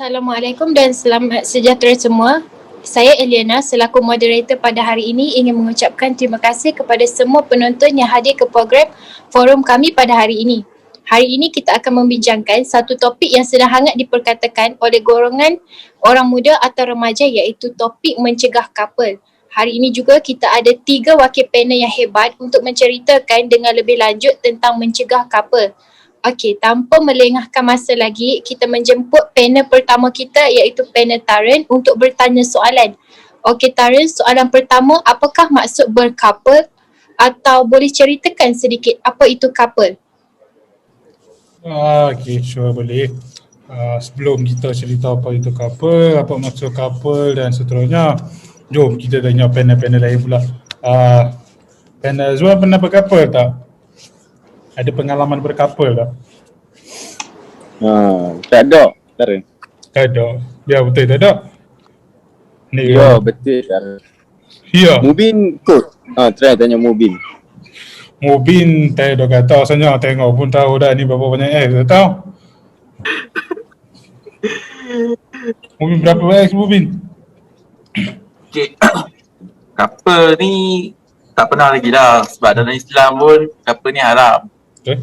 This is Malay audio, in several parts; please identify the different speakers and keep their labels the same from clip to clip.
Speaker 1: Assalamualaikum dan selamat sejahtera semua. Saya Eliana selaku moderator pada hari ini ingin mengucapkan terima kasih kepada semua penonton yang hadir ke program forum kami pada hari ini. Hari ini kita akan membincangkan satu topik yang sedang hangat diperkatakan oleh golongan orang muda atau remaja, iaitu topik mencegah couple. Hari ini juga kita ada 3 wakil panel yang hebat untuk menceritakan dengan lebih lanjut tentang mencegah couple. Okey, tanpa melengahkan masa lagi, kita menjemput panel pertama kita, iaitu panel Taren, untuk bertanya soalan. Okey Taren, soalan pertama, apakah maksud bercouple? Atau boleh ceritakan sedikit apa itu couple?
Speaker 2: Okay, sure, boleh. Sebelum kita cerita apa itu couple, apa maksud couple dan seterusnya, jom kita tanya panel-panel lain pula. Panel Zuan pernah bercouple tak? Ada pengalaman bercouple tak?
Speaker 3: Tak ada, Taren.
Speaker 2: Tak ada. Ya, betul tak ada? Ni
Speaker 3: Ya, betul, Taren.
Speaker 2: Ya.
Speaker 3: Mubin kot. Try tanya Mubin.
Speaker 2: Mubin tak ada kata sebenarnya, tengok pun tahu dah ni berapa banyak X dah tahu. Mubin berapa X Mubin?
Speaker 4: Okay. Couple ni tak pernah lagi dah, sebab dalam Islam pun couple ni haram.
Speaker 2: Okay.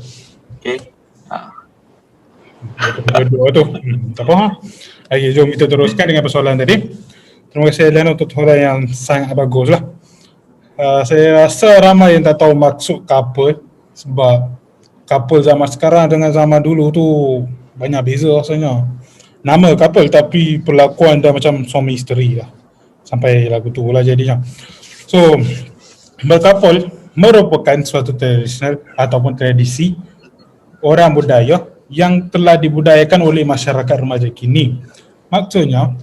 Speaker 4: Okay.
Speaker 2: Dua tu. Tak apa ha. Okay, jom kita teruskan dengan persoalan tadi. Terima kasih Eliana untuk soalan yang sangat bagus lah. Saya rasa ramai yang tak tahu maksud couple, sebab couple zaman sekarang dengan zaman dulu tu banyak beza rasanya. Nama couple tapi perlakuan dah macam suami isteri lah. Sampai lagu tu lah jadinya. So, bercouple merupakan suatu tradisional ataupun tradisi orang budaya yang telah dibudayakan oleh masyarakat remaja kini. Maksudnya,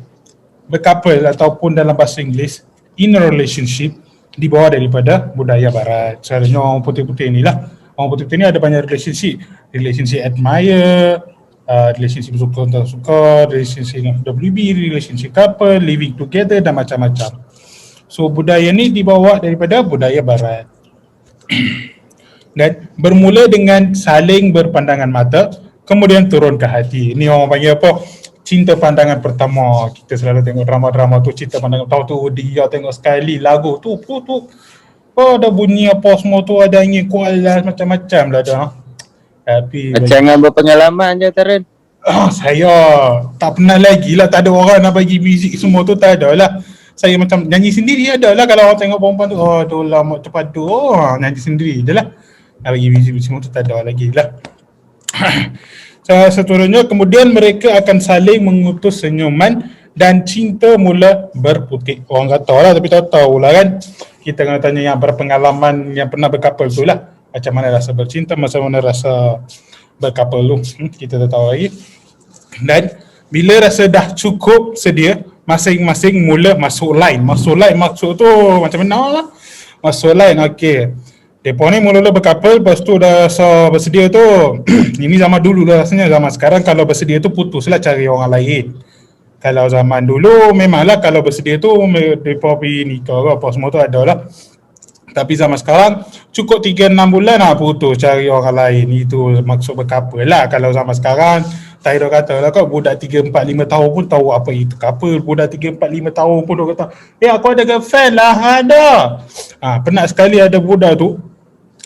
Speaker 2: bercouple ataupun dalam bahasa Inggeris, in a relationship, dibawa daripada budaya barat. Sebenarnya orang putih-putih ni lah. Orang putih-putih ni ada banyak relationship. Relationship admire, relationship suka tak suka, relationship WB, relationship couple, living together dan macam-macam. So budaya ni dibawa daripada budaya barat. Dan bermula dengan saling berpandangan mata, kemudian turun ke hati. Ini orang panggil apa? Cinta pandangan pertama. Kita selalu tengok drama-drama tu, cinta pandangan. Tahu tu dia tengok sekali lagu tu. Oh, ada bunyi apa semua tu, ada angin kuala macam-macam lah dah. Tapi
Speaker 3: Jangan berpengalaman je, Taren.
Speaker 2: saya tak pernah lagi lah, tak ada orang nak bagi muzik semua tu, tak ada lah. Saya macam nyanyi sendiri ada lah. Kalau orang tengok perempuan tu, oh tu lama cepat tu, nyanyi sendiri je lah. Nak bagi muzik semua tu tak ada lagi lah. Seterusnya kemudian mereka akan saling mengutus senyuman dan cinta mula berputik. Orang kata lah tapi tak tahu lah kan. Kita kena tanya yang berpengalaman, yang pernah bercouple tu lah. Macam mana rasa bercinta, macam mana rasa bercouple tu. Kita tak tahu lagi. Dan bila rasa dah cukup sedia, masing-masing mula masuk line. Masuk line maksud tu macam mana lah. Masuk line, okey. Mereka ni mula-mula bercouple, lepas tu dah rasa bersedia tu. Ini zaman dulu lah rasanya. Zaman sekarang kalau bersedia tu putus lah, cari orang lain. Kalau zaman dulu memanglah kalau bersedia tu mereka pergi nikah ke apa semua tu ada lah. Tapi zaman sekarang cukup 3-6 bulan lah putus, cari orang lain. Itu maksud bercouple lah. Kalau zaman sekarang tak ada kata lah kau budak 3-4-5 tahun pun tahu apa itu couple. Budak 3-4-5 tahun pun dia kata, aku ada girlfriend lah, ada. Pernah sekali ada budak tu,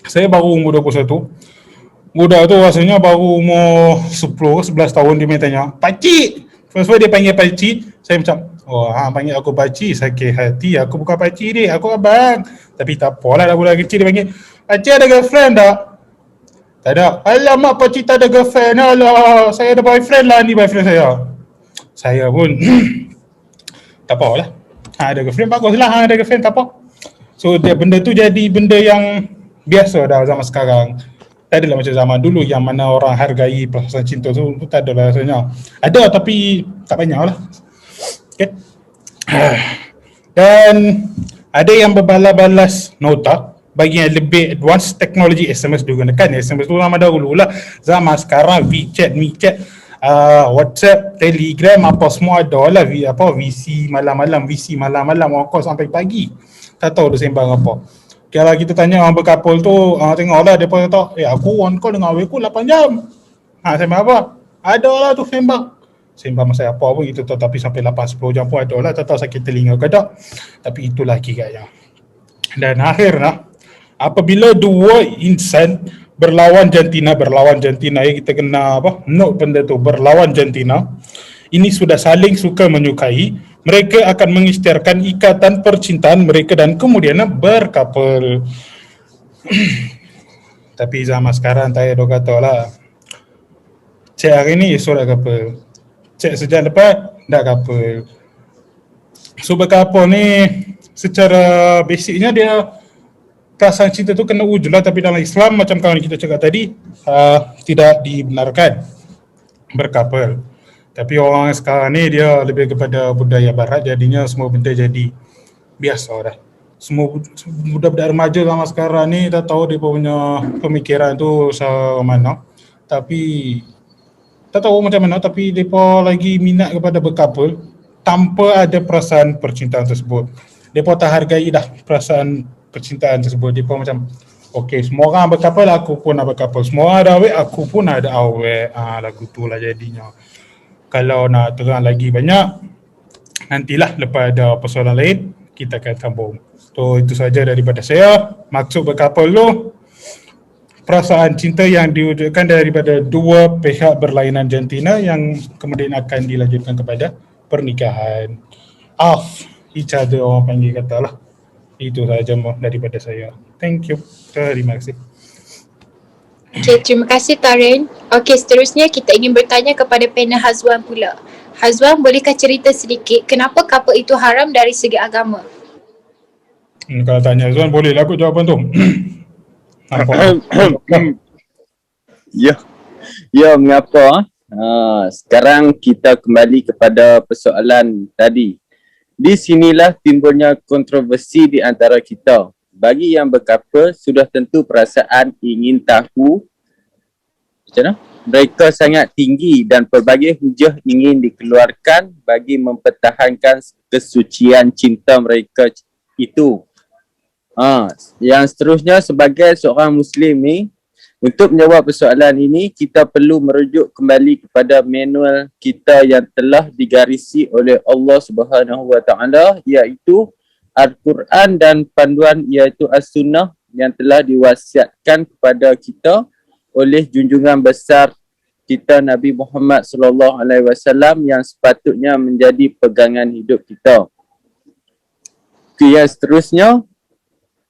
Speaker 2: saya baru umur 21. Budak tu rasanya baru umur 10-11 tahun, dia main tanya, pakcik. First dia panggil pakcik, saya macam, panggil aku pakcik, sakit hati. Aku bukan pakcik dia, aku abang. Tapi tak apalah, dah budak kecil dia panggil, pakcik ada girlfriend tak? Tak ada. Alamak, pakcik tak ada girlfriend. Alah, saya ada boyfriend lah, ni boyfriend saya. Saya pun tak apalah. Ada girlfriend, baguslah. Ada girlfriend, tak apa. So benda tu jadi benda yang biasa dah zaman sekarang. Tak adalah macam zaman dulu yang mana orang hargai perasaan cinta tu tak ada lah rasanya. Ada tapi tak banyak lah. Okay. Dan ada yang berbalas-balas nota bagi yang lebih advance teknologi SMS digunakan. SMS tu zaman dahulu lah. Zaman sekarang WeChat, WhatsApp, Telegram apa semua ada lah. VC malam-malam, orang call sampai pagi. Tak tahu dia sembang apa. Kalau kita tanya orang bercouple tu, tengoklah dia pun kata, aku on call dengan awek aku 8 jam. Sembang apa? Ada lah tu sembang. sembang masa apa pun kita tahu, tapi sampai 8-10 jam pun ada lah, tak tahu sakit telinga ke tak, tapi itulah kira-kira. Dan akhirnya apabila dua insan berlawan jantina ya, kita kena note benda tu, berlawan jantina, ini sudah saling suka menyukai, mereka akan mengisytiharkan ikatan percintaan mereka dan kemudian berkapal. Tapi zaman sekarang saya dah kata lah, cek hari ni esok dah couple, cek sejam lepas dah couple. So berkapal ni secara basicnya dia perasaan cinta tu kena wujud lah, tapi dalam Islam macam kawan kita cakap tadi, tidak dibenarkan berkapal. Tapi orang sekarang ni dia lebih kepada budaya barat, jadinya semua benda jadi biasa dah. Semua budak-budak remaja zaman sekarang ni tak tahu dia punya pemikiran tu macam mana, tapi tak tahu macam mana, tapi mereka lagi minat kepada berkapal tanpa ada perasaan percintaan tersebut. Mereka tak hargai dah perasaan percintaan tersebut. Mereka macam okey, semua orang berkapal, aku pun nak berkapal, semua orang ada awet, aku pun ada awet. Lagu tu lah jadinya. Kalau nak terang lagi banyak, nantilah lepas ada persoalan lain kita akan sambung. So itu saja daripada saya. Maksud berkapal tu perasaan cinta yang diwujudkan daripada dua pihak berlainan jantina yang kemudian akan dilanjutkan kepada pernikahan. Off each other, orang panggil kata lah. Itu saja daripada saya. Thank you. Terima kasih.
Speaker 1: Okay, terima kasih Taren. Okay, seterusnya kita ingin bertanya kepada panel Hazwan pula. Hazwan, bolehkah cerita sedikit kenapa couple itu haram dari segi agama?
Speaker 2: Kalau tanya Hazwan, boleh lah aku jawapan tu. Nampak?
Speaker 3: Ya, mengapa? Sekarang kita kembali kepada persoalan tadi. Di sinilah timbulnya kontroversi di antara kita. Bagi yang berkapal, sudah tentu perasaan ingin tahu macam mana? Mereka sangat tinggi dan pelbagai hujah ingin dikeluarkan bagi mempertahankan kesucian cinta mereka itu. Yang seterusnya, sebagai seorang Muslim ni, untuk menjawab persoalan ini, kita perlu merujuk kembali kepada manual kita yang telah digarisi oleh Allah Subhanahu Wa Taala, iaitu Al-Quran dan panduan iaitu As-Sunnah yang telah diwasiatkan kepada kita oleh junjungan besar kita Nabi Muhammad sallallahu alaihi wasallam yang sepatutnya menjadi pegangan hidup kita. Yang seterusnya,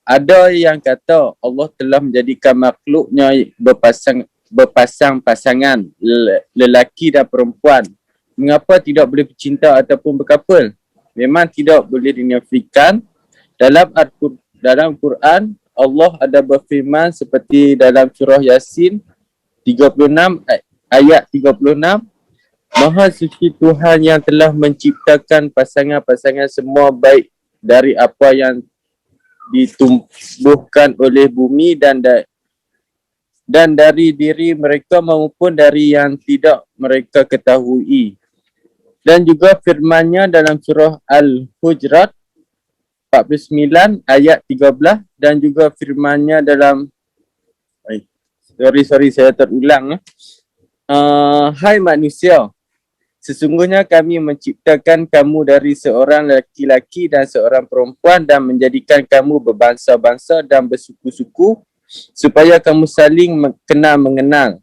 Speaker 3: ada yang kata Allah telah menjadikan makhluknya berpasang-pasangan lelaki dan perempuan. Mengapa tidak boleh bercinta ataupun berkapal? Memang tidak boleh dinafikan. Dalam Quran, Allah ada berfirman seperti dalam surah Yasin 36 ayat 36, Maha suci Tuhan yang telah menciptakan pasangan-pasangan semua baik dari apa yang ditumbuhkan oleh bumi dan dari diri mereka maupun dari yang tidak mereka ketahui. Dan juga firman-Nya dalam surah Al-Hujurat 49 ayat 13 dan juga firman-Nya dalam saya terulang. Hai manusia, sesungguhnya kami menciptakan kamu dari seorang lelaki dan seorang perempuan dan menjadikan kamu berbangsa-bangsa dan bersuku-suku supaya kamu saling mengenal.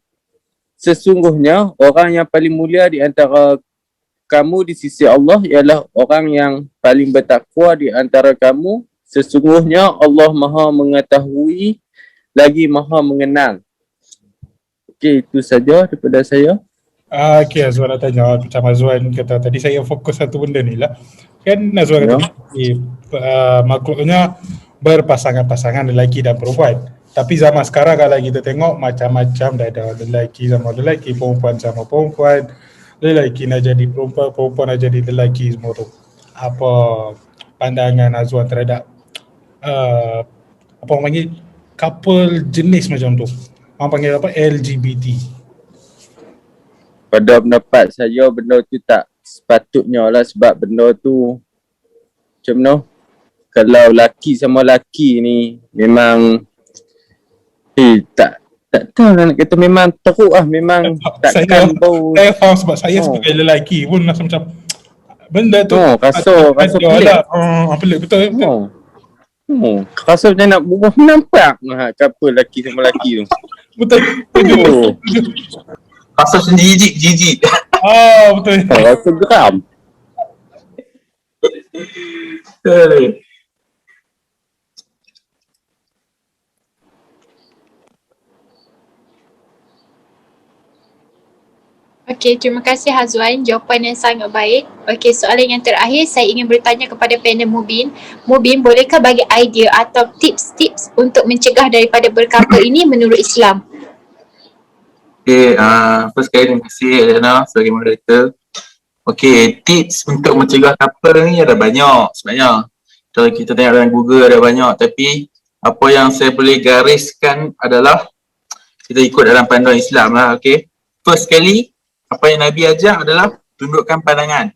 Speaker 3: Sesungguhnya orang yang paling mulia di antara kamu di sisi Allah ialah orang yang paling bertakwa di antara kamu. Sesungguhnya Allah Maha mengetahui lagi Maha mengenal. Okey, itu saja daripada saya.
Speaker 2: Okey, Azwan nak tanya macam Azwan kata tadi, saya fokus satu benda ni lah. Kan Azwan kata makhluknya berpasangan-pasangan lelaki dan perempuan. Tapi zaman sekarang kalau kita tengok macam-macam, dah ada lelaki sama lelaki, perempuan sama perempuan, lelaki nak jadi perempuan, perempuan nak jadi lelaki, semua tu. Apa pandangan Azwan terhadap apa orang panggil couple jenis macam tu? Orang panggil apa? LGBT.
Speaker 3: Pada pendapat saya, benda tu tak sepatutnya lah, sebab benda tu macam mana? Kalau laki sama laki ni memang tak Tak tahu lah nak kata, memang teruk lah, memang takkan bau.
Speaker 2: Saya faham sebab saya
Speaker 3: Oh.
Speaker 2: sebagai lelaki pun rasa macam benda tu
Speaker 3: Kasar pelik.
Speaker 2: Pelik betul.
Speaker 3: Kasar macam nak berubah menampak couple lelaki sama lelaki tu.
Speaker 2: Betul.
Speaker 4: Rasa macam jijik.
Speaker 2: Betul.
Speaker 3: Rasa geram.
Speaker 1: Okey, terima kasih Hazwan. Jawapan yang sangat baik. Okey, soalan yang terakhir saya ingin bertanya kepada panel Mubin. Mubin, bolehkah bagi idea atau tips-tips untuk mencegah daripada berkapal ini menurut Islam?
Speaker 4: Okay, first kali terima kasih Elena sebagai moderator. Okay, tips untuk mencegah couple ni ada banyak sebenarnya. Kalau kita tengok dalam Google ada banyak, tapi apa yang saya boleh gariskan adalah kita ikut dalam panduan Islam lah, okay. First kali, apa yang Nabi ajar adalah tundukkan pandangan.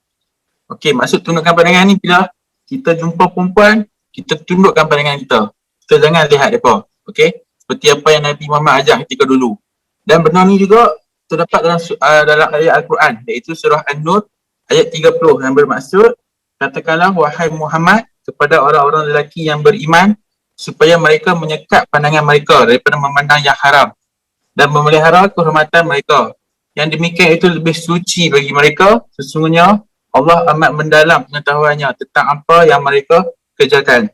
Speaker 4: Okay, maksud tundukkan pandangan ni bila kita jumpa perempuan, kita tundukkan pandangan kita. Kita jangan lihat mereka, okay. Seperti apa yang Nabi Muhammad ajar ketika dulu. Dan benda ni juga terdapat dalam ayat Al-Quran, iaitu surah An-Nur ayat 30 yang bermaksud, katakanlah wahai Muhammad kepada orang-orang lelaki yang beriman supaya mereka menyekat pandangan mereka daripada memandang yang haram dan memelihara kehormatan mereka. Yang demikian itu lebih suci bagi mereka. Sesungguhnya Allah amat mendalam pengetahuannya tentang apa yang mereka kerjakan.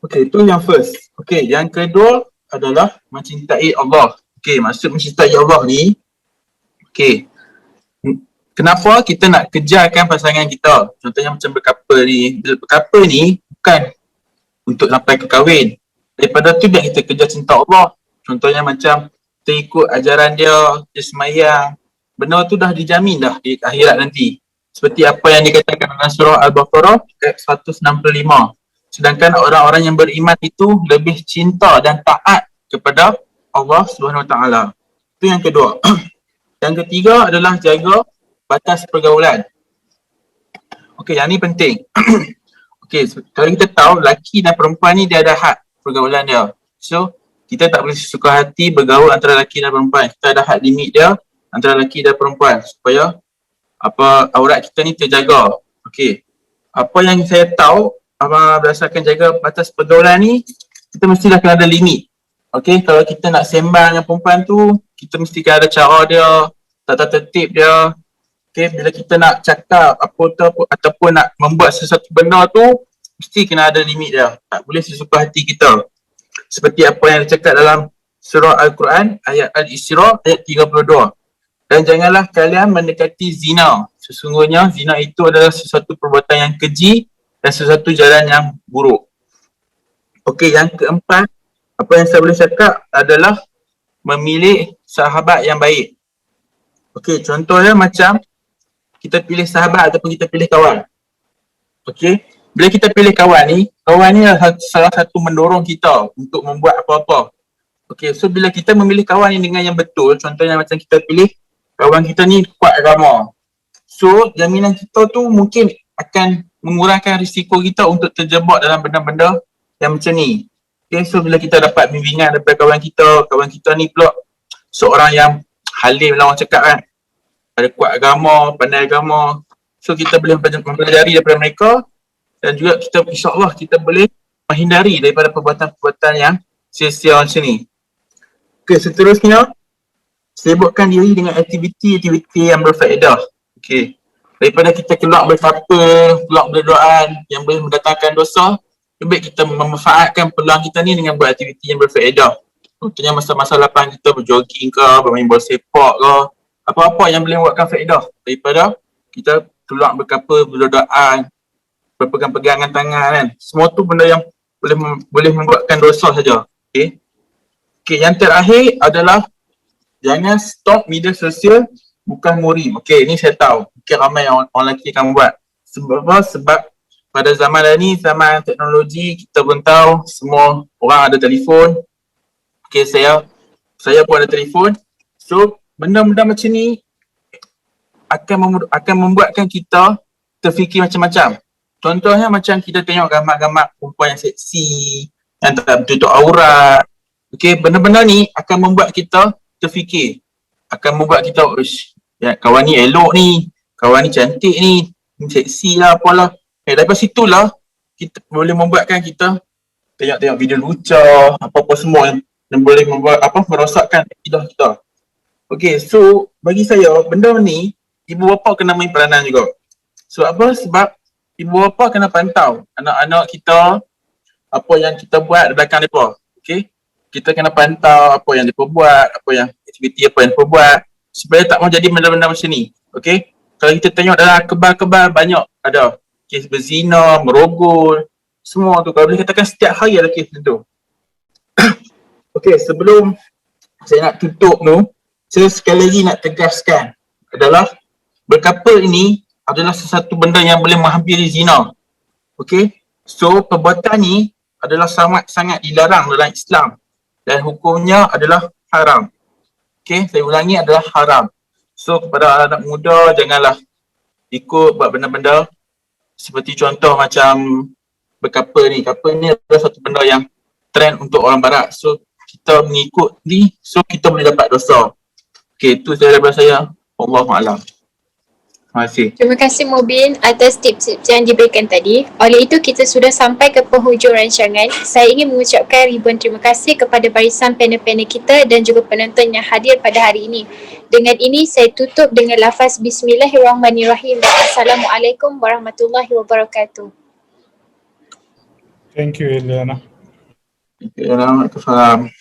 Speaker 4: Okey, itu yang first. Okey, yang kedua adalah mencintai Allah. Okey, maksud mencintai Allah ni, okey, kenapa kita nak kejarkan pasangan kita? Contohnya macam berkapal ni. Berkapal ni bukan untuk sampai ke kahwin. Daripada tu biar kita kejar cinta Allah. Contohnya macam kita ikut ajaran dia semayang. Benda tu dah dijamin dah di akhirat nanti. Seperti apa yang dikatakan dalam surah Al-Baqarah ayat 165. Sedangkan orang-orang yang beriman itu lebih cinta dan taat kepada Allah Subhanahu Wa Taala. Itu yang kedua. Yang ketiga adalah jaga batas pergaulan. Okey, yang ni penting. Okey, kalau kita tahu lelaki dan perempuan ni dia ada had pergaulan dia. So, kita tak boleh suka hati bergaul antara lelaki dan perempuan. Kita ada had limit dia antara lelaki dan perempuan supaya aurat kita ni terjaga. Okey. Apa yang saya tahu berdasarkan jaga batas pergaulan ni, kita mesti dah kena ada limit. Okey, kalau kita nak sembang dengan perempuan tu, kita mesti kena ada cara dia, tata tertib dia. Okey, bila kita nak cakap ataupun nak membuat sesuatu benda tu, mesti kena ada limit dia. Tak boleh sesuka hati kita. Seperti apa yang dicakap dalam surah Al-Quran ayat Al-Isra ayat 32. Dan janganlah kalian mendekati zina. Sesungguhnya zina itu adalah sesuatu perbuatan yang keji dan sesuatu jalan yang buruk. Okey, yang keempat, apa yang saya boleh cakap adalah memilih sahabat yang baik. Okey, contohnya macam kita pilih sahabat ataupun kita pilih kawan. Okey, bila kita pilih kawan ni adalah salah satu mendorong kita untuk membuat apa-apa. Okey, so bila kita memilih kawan ni dengan yang betul, contohnya macam kita pilih kawan kita ni kuat agama. So, jaminan kita tu mungkin akan mengurangkan risiko kita untuk terjebak dalam benda-benda yang macam ni. Okay, so bila kita dapat bimbingan daripada kawan kita ni pula seorang yang halim lah orang cakap kan. Ada kuat agama, pandai agama. So kita boleh mempelajari daripada mereka dan juga kita insyaAllah kita boleh menghindari daripada perbuatan-perbuatan yang sia-sia macam ni. Okay, seterusnya sibukkan diri dengan aktiviti-aktiviti yang berfaedah. Okay, daripada kita keluar berkapal, keluar berdoaan yang boleh mendatangkan dosa, lebih baik kita memanfaatkan peluang kita ni dengan buat aktiviti yang berfaedah. Contohnya masa-masa lapang kita berjogging ke, bermain bola sepak ke, apa-apa yang boleh membuatkan faedah daripada kita keluar berkapal, berdoaan, berpegang-pegangan tangan kan. Semua tu benda yang boleh membuatkan dosa saja. Okay. Okay, yang terakhir adalah jangan stop media sosial bukan murim. Okay, ni saya tahu. Mungkin ramai orang lelaki akan buat. Sebab pada zaman ni, zaman teknologi, kita pun tahu semua orang ada telefon. Okay, saya pun ada telefon. So, benda-benda macam ni akan membuatkan kita terfikir macam-macam. Contohnya macam kita tengok gambar-gambar perempuan yang seksi, yang tak tutup aurat. Okay, benda-benda ni akan membuat kita terfikir. Akan membuat kita, ya, kawan ni elok ni, kawan ni cantik ni seksi lah, apalah. Daripada situlah, kita boleh membuatkan kita tengok-tengok video lucah, apa-apa semua yang boleh membuat merosakkan akidah kita. Okay, so bagi saya, benda ni, ibu bapa kena main peranan juga. So apa? Sebab ibu bapa kena pantau anak-anak kita, apa yang kita buat di belakang mereka. Okay? Kita kena pantau apa yang mereka buat, apa yang aktiviti apa yang mereka buat, supaya tak mau jadi benda-benda macam ni. Okay? Kalau kita tengok dalam kebal-kebal banyak ada kes berzina, merogol, semua tu. Kalau boleh katakan setiap hari ada kes tu. Okay, sebelum saya nak tutup tu, saya sekali lagi nak tegaskan adalah berkapal ini adalah sesuatu benda yang boleh menghampiri zina. Okay? So, perbuatan ni adalah sangat-sangat dilarang dalam Islam dan hukumnya adalah haram. Okay? Saya ulangi, adalah haram. So, kepada anak muda, janganlah ikut buat benda-benda seperti contoh macam berkapal ni. Kapal ni adalah satu benda yang trend untuk orang barat. So, kita mengikut ni, so kita boleh dapat dosa. Okay, itu daripada saya. Wallahualam. Terima kasih.
Speaker 1: Terima kasih Mubin atas tips-tips yang diberikan tadi. Oleh itu kita sudah sampai ke penghujung rancangan. Saya ingin mengucapkan ribuan terima kasih kepada barisan panel-panel kita dan juga penonton yang hadir pada hari ini. Dengan ini saya tutup dengan lafaz Bismillahirrahmanirrahim dan Assalamualaikum warahmatullahi wabarakatuh.
Speaker 2: Thank you, Eliana.
Speaker 4: Waalaikumsalam.